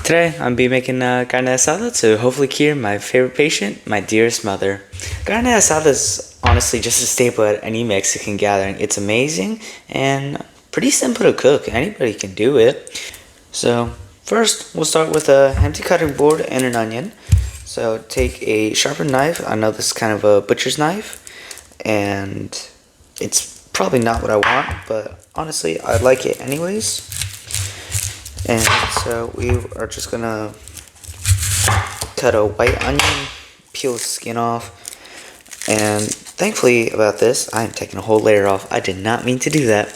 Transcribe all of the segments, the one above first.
Today, I'm be making carne asada to hopefully cure my favorite patient, my dearest mother. Carne asada is honestly just a staple at any Mexican gathering. It's amazing and pretty simple to cook. Anybody can do it. So, first, we'll start with a empty cutting board and an onion. So, take a sharpened knife. I know this is kind of a butcher's knife, and it's probably not what I want, but honestly, I like it anyways. And so we are just gonna cut a white onion, peel the skin off, and thankfully about this, I am taking a whole layer off. I did not mean to do that.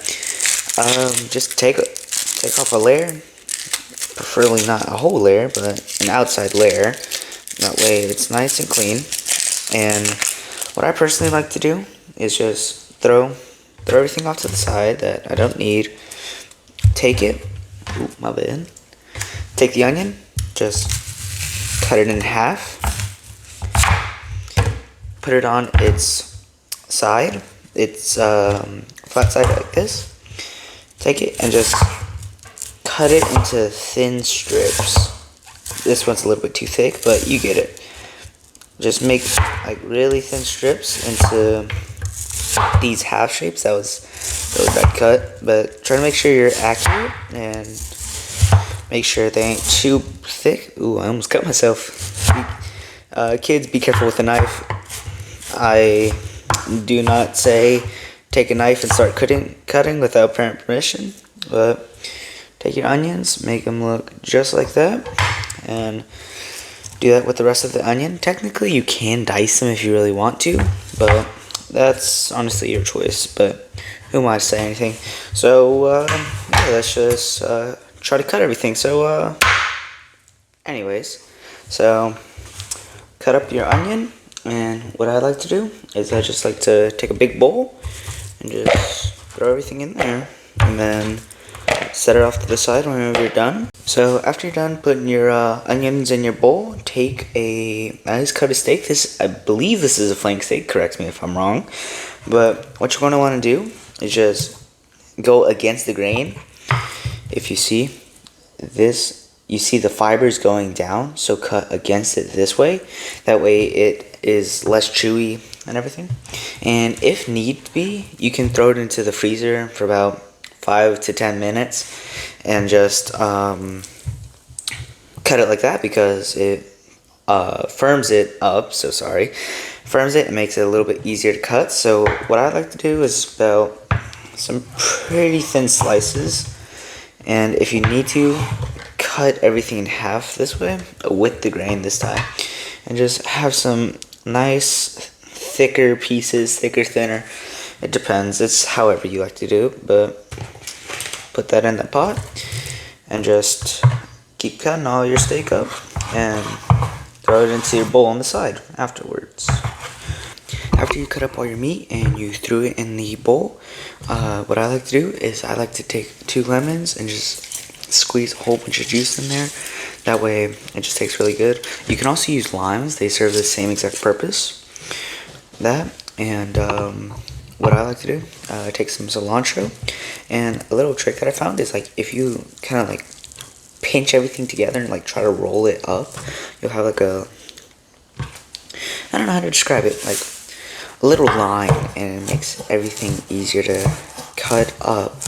Just take off a layer, preferably not a whole layer, but an outside layer. That way it's nice and clean. And what I personally like to do is just throw everything off to the side that I don't need. Take it. Ooh, my bad. Take the onion, just cut it in half, put it on its side, its flat side like this. Take it and just cut it into thin strips. This one's a little bit too thick, but you get it. Just make like really thin strips into these half shapes. That was really bad cut, but try to make sure you're accurate and make sure they ain't too thick. Ooh, I almost cut myself. Kids, be careful with a knife. I do not say take a knife and start cutting without parent permission, but take your onions, make them look just like that, and do that with the rest of the onion. Technically, you can dice them if you really want to, but that's honestly your choice, but who am I to say anything? So, yeah, let's just try to cut everything. So, anyways, so cut up your onion, and what I like to do is I just like to take a big bowl and just throw everything in there, and then set it off to the side whenever you're done. So after you're done putting your onions in your bowl, take a nice cut of steak. I believe this is a flank steak, correct me if I'm wrong. But what you're going to want to do is just go against the grain. If you see this, you see the fibers going down, so cut against it this way. That way it is less chewy and everything. And if need be, you can throw it into the freezer for about 5 to 10 minutes and just cut it like that, because it firms it up, firms it and makes it a little bit easier to cut. So what I like to do is about some pretty thin slices, and if you need to, cut everything in half this way with the grain this time, and just have some nice thicker pieces, thinner. It depends. It's however you like to do it, but put that in the pot and just keep cutting all your steak up and throw it into your bowl on the side afterwards. After you cut up all your meat and you threw it in the bowl, what I like to do is I like to take 2 lemons and just squeeze a whole bunch of juice in there. That way it just tastes really good. You can also use limes. They serve the same exact purpose. What I like to do, take some cilantro, and a little trick that I found is like if you kind of like pinch everything together and like try to roll it up, you'll have like I don't know how to describe it, like a little line, and it makes everything easier to cut up.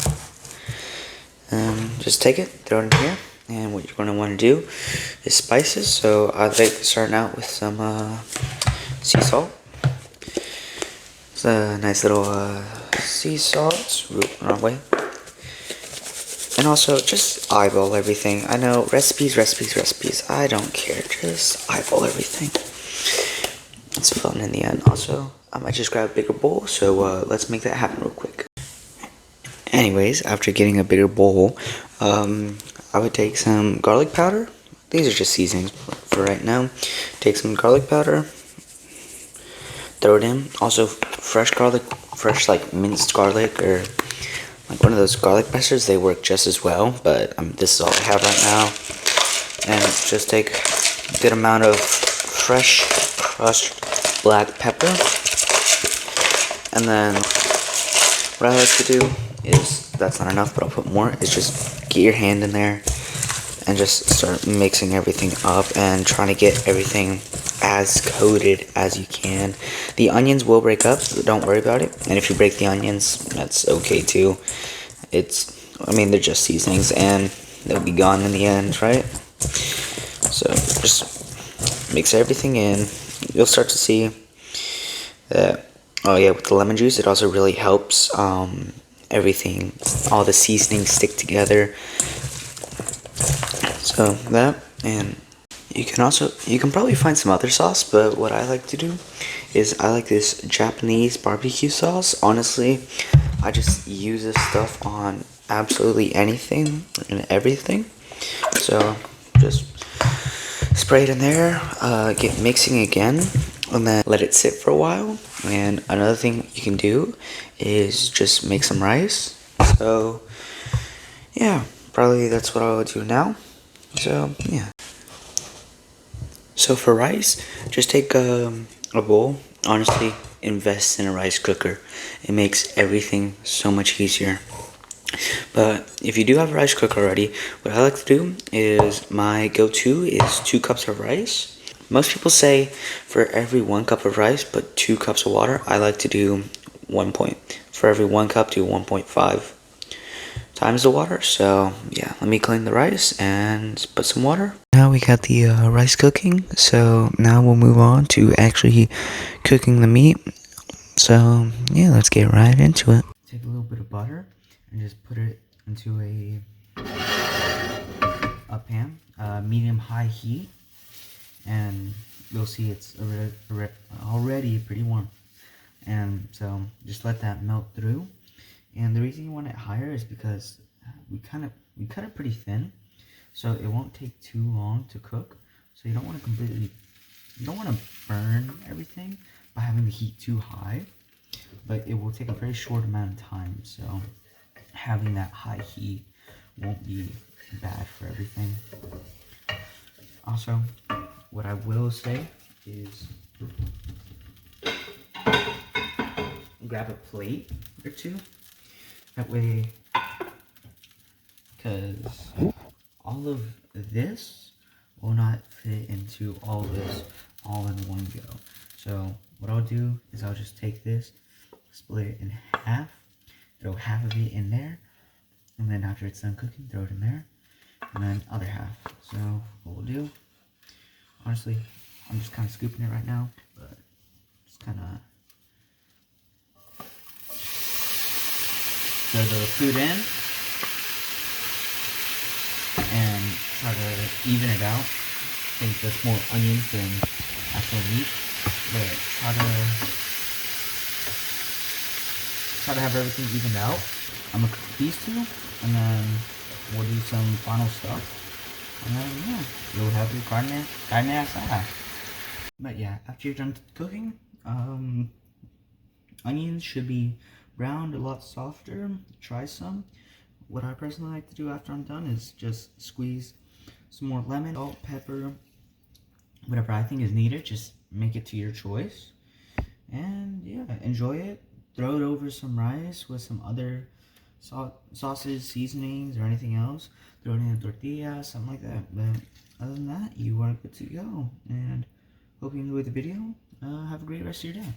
Just take it, throw it in here, and what you're going to want to do is spices. So I like starting out with some sea salt. It's a nice little sea salt. Wrong way. And also just eyeball everything. I know recipes. I don't care. Just eyeball everything. It's fun in the end. Also, I might just grab a bigger bowl. So let's make that happen real quick. Anyways, after getting a bigger bowl, I would take some garlic powder. These are just seasonings for right now. Take some garlic powder, throw it in. Also, fresh like minced garlic, or like one of those garlic pressers, they work just as well, but this is all I have right now. And just take a good amount of fresh crushed black pepper. And then what I like to do is, that's not enough, but I'll put more, is just get your hand in there and just start mixing everything up and trying to get everything as coated as you can. The onions will break up, so don't worry about it. And if you break the onions, that's okay too. I mean, they're just seasonings and they'll be gone in the end, right? So just mix everything in. You'll start to see that, oh yeah, with the lemon juice, it also really helps everything, all the seasonings stick together. So that, and you can probably find some other sauce, but what I like to do is I like this Japanese barbecue sauce. Honestly, I just use this stuff on absolutely anything and everything. So just spray it in there, get mixing again, and then let it sit for a while. And another thing you can do is just make some rice. So yeah, probably that's what I'll do now. So yeah. So for rice, just take a bowl. Honestly, invest in a rice cooker. It makes everything so much easier. But if you do have a rice cooker already, what I like to do is my go-to is 2 cups of rice. Most people say for every 1 cup of rice, put 2 cups of water. I like to do for every 1 cup, do 1.5 times the water. So yeah, let me clean the rice and put some water. Now we got the rice cooking, so now we'll move on to actually cooking the meat. So yeah, let's get right into it. Take a little bit of butter and just put it into a pan, medium-high heat, and you'll see it's already pretty warm. And so just let that melt through. And the reason you want it higher is because we cut it pretty thin, so it won't take too long to cook. So you don't want to burn everything by having the heat too high, but it will take a very short amount of time. So having that high heat won't be bad for everything. Also, what I will say is grab a plate or two. That way, because all of this will not fit into all this all in one go. So what I'll do is I'll just take this, split it in half, throw half of it in there, and then after it's done cooking, throw it in there, and then other half. So what we'll do, honestly, I'm just kind of scooping it right now, but just kind of throw the food in and try to even it out. I think there's more onions than actual meat, but try to have everything evened out. I'm gonna cook these two, and then we'll do some final stuff, and then yeah, you'll have your carne asada. But yeah, after you're done cooking, onions should be browned a lot softer. Try some. What I personally like to do after I'm done is just squeeze some more lemon, salt, pepper, whatever I think is needed. Just make it to your choice, and yeah, enjoy it. Throw it over some rice with some other sauces, seasonings, or anything else. Throw it in a tortilla, something like that. But other than that, you are good to go. And hope you enjoyed the video. Have a great rest of your day.